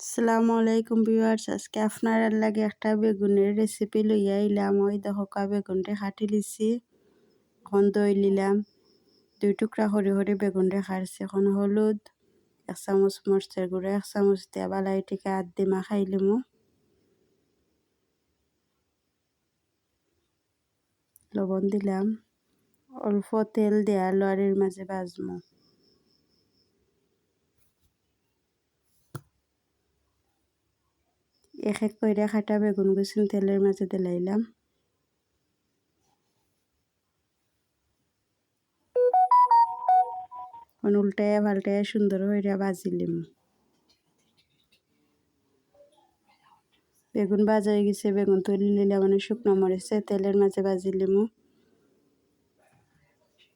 আসসালামু আলাইকুম ভিউয়ার্স, আজকে আপনারা লাগে একটা বেগুনের রেসিপি লইয়া আইলাম। ওই দেখো বেগুনটা কাটি লিছি, এখন দই লিলাম, 2 টুকরা হরি হরি বেগুনটা কাটছি। এখন হলুদ 1 চামচ, মরিচের গুঁড়া 1 চামচ দিয়া বালাই টিকা আদি মাখাই লিমু। লবণ দিলাম, অল্প তেল দেয়া লরির মাঝে ভাজমু। এক এক কইরা কাটা বেগুন গুছিন তেলের মাঝে দিলাইলাম। উল্টায়া পাল্টায়া সুন্দর হইরা ভাজিলিম। বেগুন ভাজা হয়ে গেছে, বেগুন তুলে নিলাম। মানে শুকনো মরিচে তেলের মাঝে ভাজিলিম।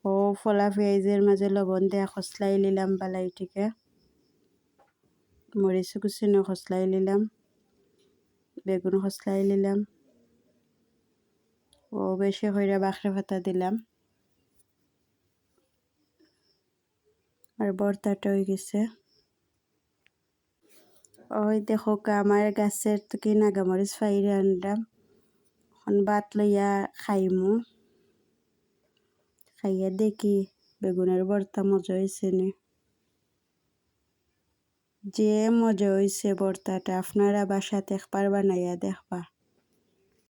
ও ফলা পেঁয়াজের মাঝে লবণ দেয়া খসলাই নিলাম বালাইটিকে, মরিচ কুচিনো খসলাই নিলাম, বেগুন খসলাই নিলাম। ও বেশি হইরা বাখরা পাতা দিলাম। আর ভর্তাটা হয়ে গেছে। ওই দেখো আমার গাছের থেকে নাগামরিচ ফাইরে আনলাম। এখন ভাত লইয়া খাইমু। খাইয়া দেখি বেগুনের ভর্তা মজা হয়েছে নি। যে মজা হয়েছে ভর্তাটা, আপনারা বাসাতে একবার বানাইয়া দেখবা।